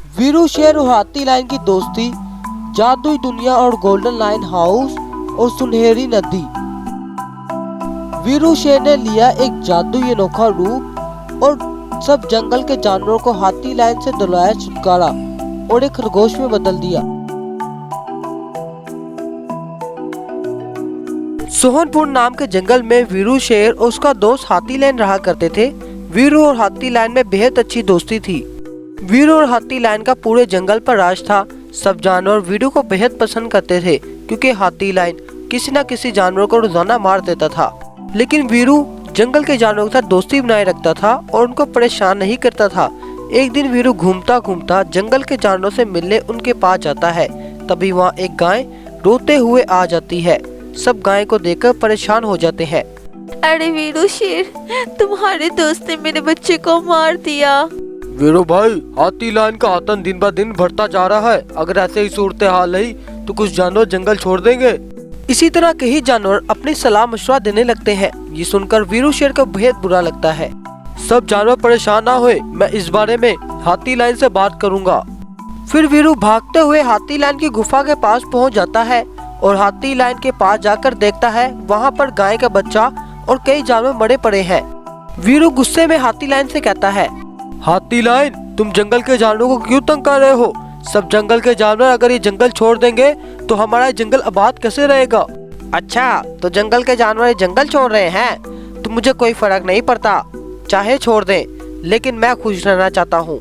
वीरू शेर और हाथी लाइन की दोस्ती, जादुई दुनिया और गोल्डन लाइन हाउस और सुनहरी नदी। वीरू शेर ने लिया एक जादुई अनोखा रूप और सब जंगल के जानवरों को हाथी लाइन से दिलाया छुटकारा और एक खरगोश में बदल दिया। सोहनपुर नाम के जंगल में वीरू शेर और उसका दोस्त हाथी लाइन रहा करते थे। वीरू और हाथी लाइन में बेहद अच्छी दोस्ती थी। वीरू और हाथी लाइन का पूरे जंगल पर राज था। सब जानवर वीरू को बेहद पसंद करते थे क्योंकि हाथी लाइन किसी न किसी जानवर को रोजाना मार देता था, लेकिन वीरू जंगल के जानवरों के साथ दोस्ती बनाए रखता था और उनको परेशान नहीं करता था। एक दिन वीरू घूमता घूमता जंगल के जानवरों से मिलने उनके पास जाता है। तभी वहाँ एक गाय रोते हुए आ जाती है। सब गाय को देखकर परेशान हो जाते हैं। अरे वीरू शेर, तुम्हारे दोस्त ने मेरे बच्चे को मार दिया। वीरू भाई, हाथी लाइन का आतंक दिन ब दिन बढ़ता जा रहा है। अगर ऐसे ही सूरत हाल रही तो कुछ जानवर जंगल छोड़ देंगे। इसी तरह के ही जानवर अपनी सलाह मशवरा देने लगते हैं। ये सुनकर वीरू शेर को बेहद बुरा लगता है। सब जानवर परेशान ना होए, मैं इस बारे में हाथी लाइन से बात करूंगा। फिर वीरू भागते हुए हाथी लाइन की गुफा के पास पहुंच जाता है और हाथी लाइन के पास जाकर देखता है वहां पर गाय का बच्चा और कई जानवर मरे पड़े हैं। वीरू गुस्से में हाथी लाइन से कहता है, हाथी लाइन, तुम जंगल के जानवरों को क्यों तंग कर रहे हो? सब जंगल के जानवर अगर ये जंगल छोड़ देंगे तो हमारा जंगल आबाद कैसे रहेगा? अच्छा, तो जंगल के जानवर ये जंगल छोड़ रहे हैं तो मुझे कोई फर्क नहीं पड़ता, चाहे छोड़ दें, लेकिन मैं खुश रहना चाहता हूँ।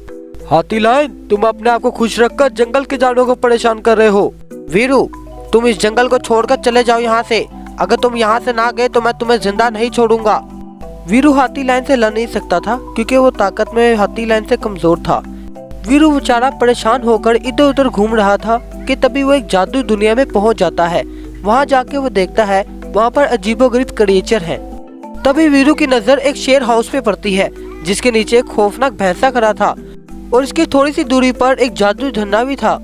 हाथी लाइन, तुम अपने आप को खुश रखकर जंगल के जानवरों को परेशान कर रहे हो। वीरू, तुम इस जंगल को छोड़कर चले जाओ यहाँ से। अगर तुम यहाँ से ना गए तो मैं तुम्हें जिंदा नहीं छोड़ूंगा। वीरू हाथी लाइन से लड़ नहीं सकता था क्योंकि वो ताकत में हाथी लाइन से कमजोर था। वीरू बेचारा परेशान होकर इधर उधर घूम रहा था कि तभी वो एक जादुई दुनिया में पहुंच जाता है। वहां जाके वो देखता है वहां पर अजीबोगरीब क्रिएचर हैं। तभी वीरू की नजर एक शेर हाउस पे पड़ती है जिसके नीचे एक खौफनाक भैंसा खड़ा था और इसकी थोड़ी सी दूरी पर एक जादुई झंडा भी था।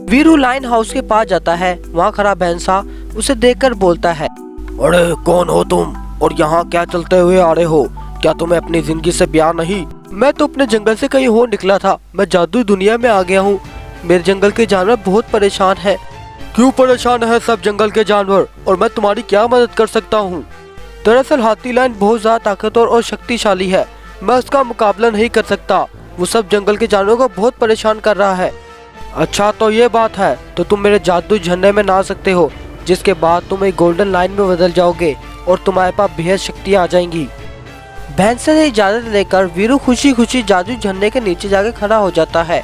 वीरू लाइन हाउस के पास जाता है। वहाँ खड़ा भैंसा उसे देखकर बोलता है, अरे कौन हो तुम और यहाँ क्या चलते हुए आ रहे हो? क्या तुम्हें अपनी जिंदगी से प्यार नहीं? मैं तो अपने जंगल से कहीं और निकला था। मैं जादुई दुनिया में आ गया हूँ। मेरे जंगल के जानवर बहुत परेशान हैं। क्यों परेशान है सब जंगल के जानवर, और मैं तुम्हारी क्या मदद कर सकता हूँ? दरअसल हाथी लाइन बहुत ज्यादा ताकतवर और शक्तिशाली है। मैं उसका मुकाबला नहीं कर सकता। वो सब जंगल के जानवरों को बहुत परेशान कर रहा है। अच्छा, तो ये बात है, तो तुम मेरे जादुई झंडे में ना सकते हो, जिसके बाद तुम एक गोल्डन लाइन में बदल जाओगे और तुम्हारे पास बेहद शक्तियाँ आ जाएंगी। भैंसे से इजाजत लेकर वीरू खुशी खुशी जादुई झंडे के नीचे जाकर खड़ा हो जाता है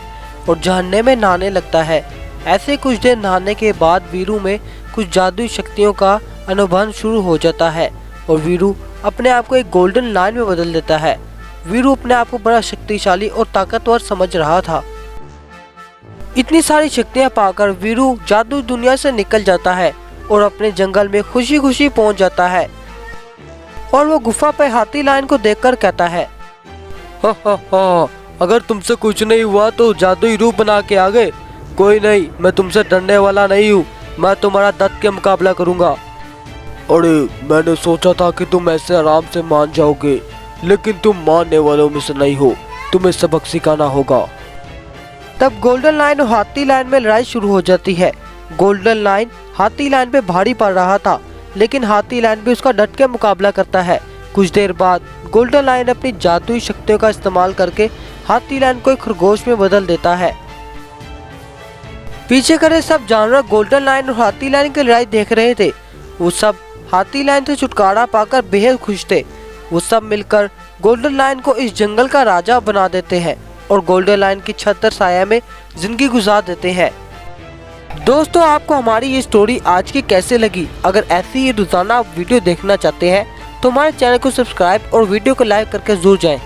और झरने में नहाने लगता है। ऐसे कुछ देर नहाने के बाद वीरू में कुछ जादुई शक्तियों का अनुभव शुरू हो जाता है और वीरू अपने आप को एक गोल्डन लाइन में बदल देता है। वीरू अपने आप को बड़ा शक्तिशाली और ताकतवर समझ रहा था। इतनी सारी शक्तियाँ पाकर वीरू जादुई दुनिया से निकल जाता है और अपने जंगल में खुशी खुशी पहुंच जाता है और वो गुफा पे हाथी लाइन को देखकर कहता है, हा, अगर तुमसे कुछ नहीं हुआ तो जादुई रूप बना के आ गए। कोई नहीं, मैं तुमसे डरने वाला नहीं हूँ। मैं तुम्हारा दत्त के मुकाबला करूँगा। अरे, मैंने सोचा था कि तुम ऐसे आराम से मान जाओगे, लेकिन तुम मानने वालों में से नहीं हो। तुम्हें सबक सिखाना होगा। तब गोल्डन लाइन और हाथी लाइन में लड़ाई शुरू हो जाती है। गोल्डन लाइन हाथी लाइन पे भारी पड़ रहा था, लेकिन हाथी लाइन भी उसका डट के मुकाबला करता है। कुछ देर बाद गोल्डन लाइन अपनी जादुई शक्तियों का इस्तेमाल करके हाथी लाइन को एक खरगोश में बदल देता है। पीछे खड़े सब जानवर गोल्डन लाइन और हाथी लाइन की लड़ाई देख रहे थे। वो सब हाथी लाइन से छुटकारा पाकर बेहद खुश थे। वो सब मिलकर गोल्डन लाइन को इस जंगल का राजा बना देते हैं और गोल्डन लाइन की छतर साया में जिंदगी गुजार देते हैं। दोस्तों, आपको हमारी ये स्टोरी आज की कैसे लगी? अगर ऐसी ही रोजाना आप वीडियो देखना चाहते हैं तो हमारे चैनल को सब्सक्राइब और वीडियो को लाइक करके जरूर जाएं।